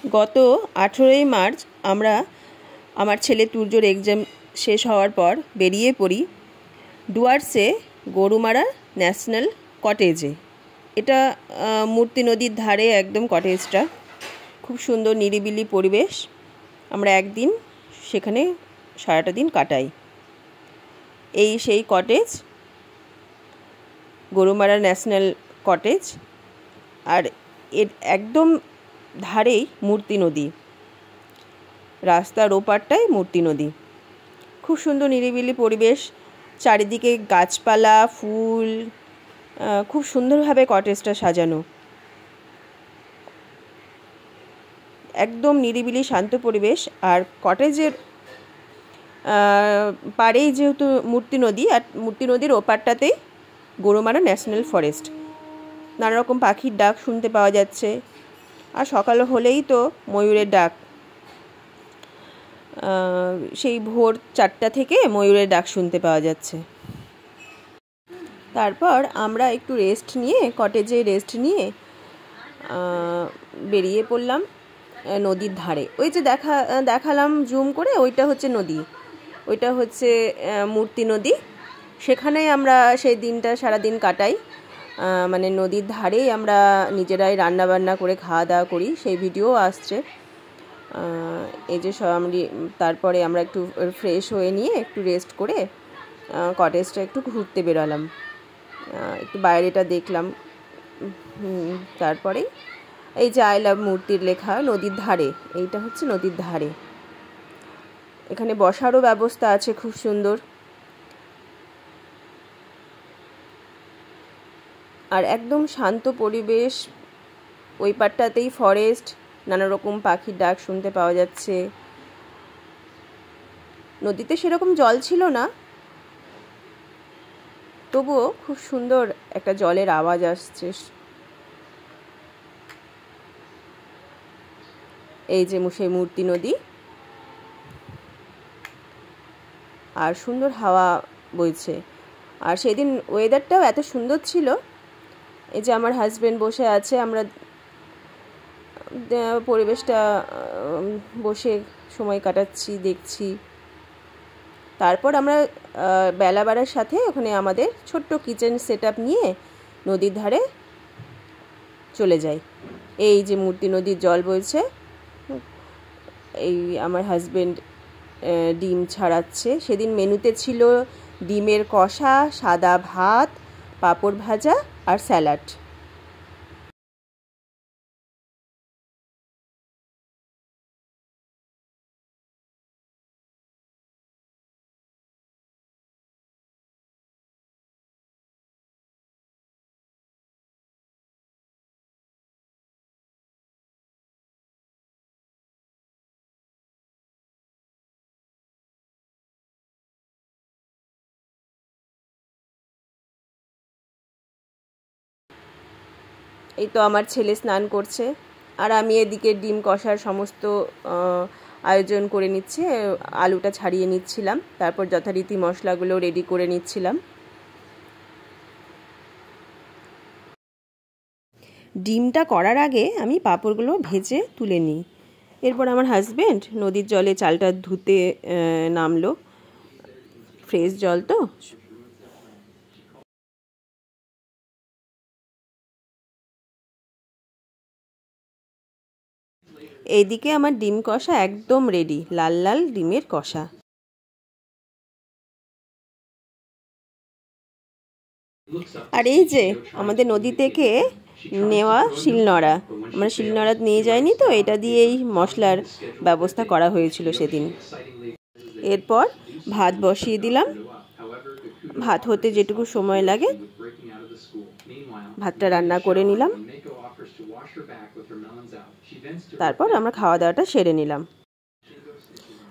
গত 18ই মার্চ আমরা আমার ছেলে তুর্যর এক্সাম শেষ হওয়ার পর বেরিয়ে পড়ি ডুয়ার্সে গরুমারা ন্যাশনাল কটেজে। এটা মূর্তি নদীর ধারে একদম কটেজটা, খুব সুন্দর নিরিবিলি পরিবেশ। আমরা একদিন সেখানে সারাটা দিন কাটাই। এই সেই কটেজ, গরুমারা ন্যাশনাল কটেজ, আর এর একদম ধারেই মূর্তি নদী, রাস্তার ওপারটাই মূর্তি নদী। খুব সুন্দর নিরিবিলি পরিবেশ, চারিদিকে গাছপালা, ফুল, খুব সুন্দরভাবে কটেজটা সাজানো। একদম নিরিবিলি শান্ত পরিবেশ। আর কটেজের পাড়েই যেহেতু মূর্তি নদী, আর মূর্তি নদীর ওপারটাতেই গরুমারা ন্যাশনাল ফরেস্ট। নানা রকম পাখির ডাক শুনতে পাওয়া যাচ্ছে। আর সকাল হলেই তো ময়ূরের ডাক, সেই ভোর 4টা থেকে ময়ূরের ডাক শুনতে পাওয়া যাচ্ছে। তারপর আমরা একটু রেস্ট নিয়ে, কটেজে রেস্ট নিয়ে বেরিয়ে পড়লাম নদীর ধারে। ওই যে দেখালাম জুম করে, ওইটা হচ্ছে নদী, ওইটা হচ্ছে মূর্তি নদী। সেখানেই আমরা সেই দিনটা সারাদিন কাটাই। মানে নদীর ধারেই আমরা নিজেরাই রান্নাবান্না করে খাওয়া দাওয়া করি, সেই ভিডিও আসছে। এই যে তারপরে আমরা একটু ফ্রেশ হয়ে নিয়ে একটু রেস্ট করে কটেজটা একটু ঘুরতে বেরোলাম, একটু বাইরেটা দেখলাম। তারপরে এই যে আই লাভ মূর্তির লেখা নদীর ধারে, এইটা হচ্ছে নদীর ধারে। এখানে বসারও ব্যবস্থা আছে খুব সুন্দর। আর একদম শান্ত পরিবেশ, ওই পাটটাতেই ফরেস্ট, নানা রকম পাখির ডাক শুনতে পাওয়া যাচ্ছে। নদীতে সেরকম জল ছিল না, তবুও খুব সুন্দর একটা জলের আওয়াজ আসছে। এই যে সেই মূর্তি নদী, আর সুন্দর হাওয়া বইছে। আর সেদিন ওয়েদারটাও এত সুন্দর ছিল। এই যে আমার হাজব্যান্ড বসে আছে, আমরা পরিবেশটা বসে সময় কাটাচ্ছি, দেখছি। তারপর আমরা বেলা বাড়ার সাথে ওখানে আমাদের ছোট্ট কিচেন সেটআপ নিয়ে নদীর ধারে চলে যাই। এই যে মূর্তি নদীর জল বইছে, এই আমার হাজব্যান্ড ডিম ছাড়াচ্ছে। সেদিন মেনুতে ছিল ডিমের কষা, সাদা ভাত, পাঁপড় ভাজা আর স্যালাড। এই তো আমার ছেলে স্নান করছে, আর আমি এদিকে ডিম কষার সমস্ত আয়োজন করে নিচ্ছি। আলুটা ছাড়িয়ে নিচ্ছিলাম, তারপর যথারীতি মশলাগুলো রেডি করে নিচ্ছিলাম। ডিমটা করার আগে আমি পাঁপড়গুলো ভেজে তুলে নিই। এরপর আমার হাজব্যান্ড নদীর জলে চালটা ধুতে নামলো, ফ্রেশ জল তো। এইদিকে আমার ডিম কষা একদম রেডি, লাল লাল ডিমের কষা। আর এই যে আমাদের নদী থেকে নেওয়া শিলনোড়া, আমরা শিলনোড়া নিয়ে যাইনি তো, এটা দিয়েই মশলার ব্যবস্থা করা হয়েছিল সেদিন। এরপর ভাত বসিয়ে দিলাম। ভাত হতে যেটুকু সময় লাগে ভাতটা রান্না করে নিলাম, তারপর আমরা খাওয়া দাওয়াটা সেরে নিলাম।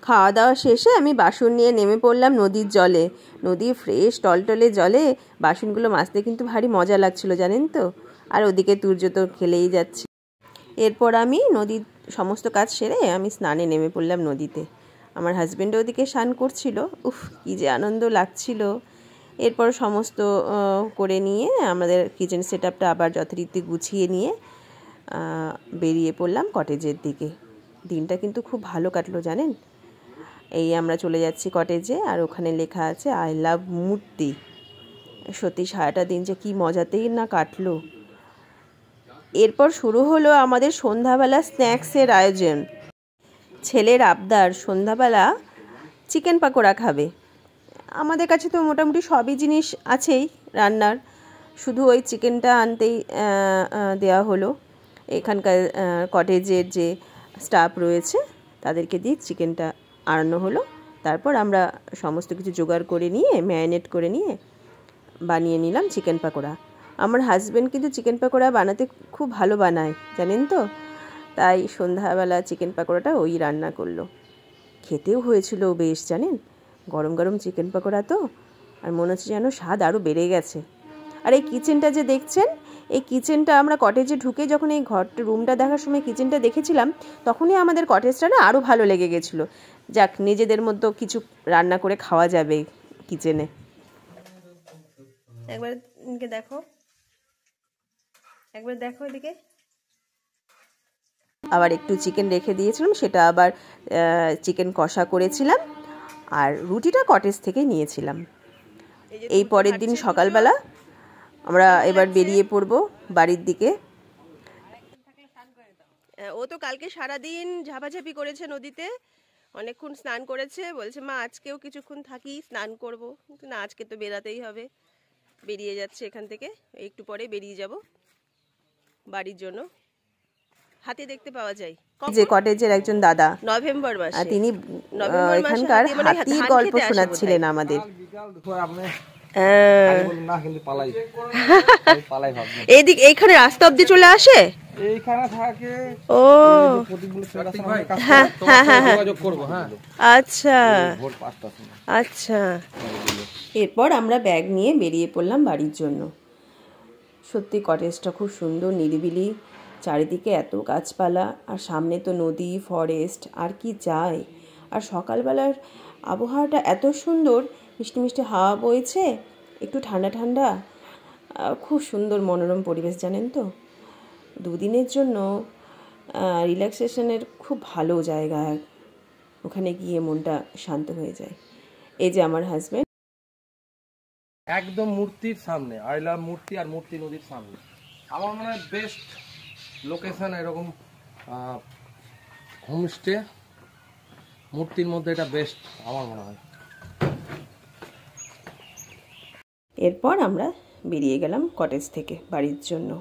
খাওয়া দাওয়া শেষে আমি বাসন নিয়ে নেমে পড়লাম নদীর জলে। নদীর ফ্রেশ টলটলে জলে বাসনগুলো মাজতে কিন্তু ভারী মজা লাগছিল, জানেন তো। আর ওদিকে তুর্য তো খেলেই যাচ্ছে। এরপর আমি নদীর সমস্ত কাজ সেরে আমি স্নানে নেমে পড়লাম নদীতে। আমার হাজব্যান্ডও ওদিকে স্নান করছিল। উফ, কী যে আনন্দ লাগছিল। এরপর সমস্ত করে নিয়ে আমাদের কিচেন সেটআপটা আবার যথারীতি গুছিয়ে নিয়ে বেরিয়ে পড়লাম কটেজের দিকে। দিনটা কিন্তু খুব ভালো কাটলো জানেন। এই আমরা চলে যাচ্ছি কটেজে, আর ওখানে লেখা আছে আই লাভ মূর্তি। সত্যি সারাটা দিন যে কী মজাতেই না কাটলো। এরপর শুরু হলো আমাদের সন্ধ্যাবেলা স্ন্যাক্সের আয়োজন। ছেলের আবদার সন্ধ্যাবেলা চিকেন পাকোড়া খাবে। আমাদের কাছে তো মোটামুটি সবই জিনিস আছেই রান্নার, শুধু ওই চিকেনটা আনতেই দেওয়া হলো। এখানকার কটেজের যে স্টাফ রয়েছে তাদেরকে দিয়ে চিকেনটা আনানো হলো। তারপর আমরা সমস্ত কিছু জোগাড় করে নিয়ে ম্যারিনেট করে নিয়ে বানিয়ে নিলাম চিকেন পাকোড়া। আমার হাজব্যান্ড কিন্তু চিকেন পাকোড়া বানাতে খুব ভালো বানায় জানেন তো, তাই সন্ধ্যাবেলা চিকেন পাকোড়াটা ওই রান্না করলো। খেতেও হয়েছিল বেশ জানেন, গরম গরম চিকেন পাকোড়া তো, আর মনে হচ্ছে যেন স্বাদ আরও বেড়ে গেছে। আর এই কিচেনটা যে দেখছেন, এই কিচেনটা আমরা কটেজে ঢুকে যখন এই রুমটা দেখার সময় কিচেনটা দেখেছিলাম, তখনই আমাদের কটেজটা না আরও ভালো লেগে গেছিলো। যাক, নিজেদের মধ্যে কিছু রান্না করে খাওয়া যাবে কিচেনে। একবার দেখো, একবার দেখো এদিকে। আবার একটু চিকেন রেখে দিয়েছিলাম, সেটা আবার চিকেন কষা করেছিলাম, আর রুটিটা কটেজ থেকে নিয়েছিলাম। এই পরের দিন সকালবেলা আমরা এবার বেরিয়ে পড়ব বাড়ির দিকে। ও তো কালকে সারাদিন ঝাপাঝাপি করেছে নদীতে, অনেকক্ষণ স্নান করেছে। বলছে মা আজকেও কিছুক্ষণ থাকি, স্নান করব। কিন্তু না, আজকে তো বেরাতেই হবে। বেরিয়ে যাচ্ছে এখান থেকে, একটু পরে বেরিয়ে যাব বাড়ির জন্য। হাতি দেখতে পাওয়া যায় যে কটেজের একজন দাদা, নভেম্বর মাসে তিনি এখানকার হাতির গল্প শোনাচ্ছিলেন আমাদের। এইদিক এইখানে রাস্তা অব্দি চলে আসে, এইখানে থাকে। ও হ্যাঁ হ্যাঁ হ্যাঁ হ্যাঁ, আচ্ছা আচ্ছা। এরপর আমরা ব্যাগ নিয়ে বেরিয়ে পড়লাম বাড়ির জন্য। সত্যি কটেজটা খুব সুন্দর, নিরিবিলি, চারিদিকে এত গাছপালা, আর সামনে তো নদী, ফরেস্ট, আর কি চাই। আর সকালবেলার আবহাওয়াটা এত সুন্দর, মিষ্টি মিষ্টি হাওয়া বইছে, একটু ঠান্ডা ঠান্ডা, খুব সুন্দর মনোরম পরিবেশ জানেন তো। দুদিনের জন্য রিল্যাক্সেশনের খুব ভালো জায়গা, ওখানে গিয়ে মনটা শান্ত হয়ে যায়। এই যে আমার হাজব্যান্ড, একদম মূর্তির সামনে, আই লাভ মূর্তি আর মূর্তি নদীর সামনে। আমার মনে হয় বেস্ট লোকেশন এরকম হোমস্টে মূর্তির মধ্যে এটা বেস্ট আমার মনে হয়। এরপর আমরা বেরিয়ে গেলাম কটেজ থেকে বাড়ির জন্য।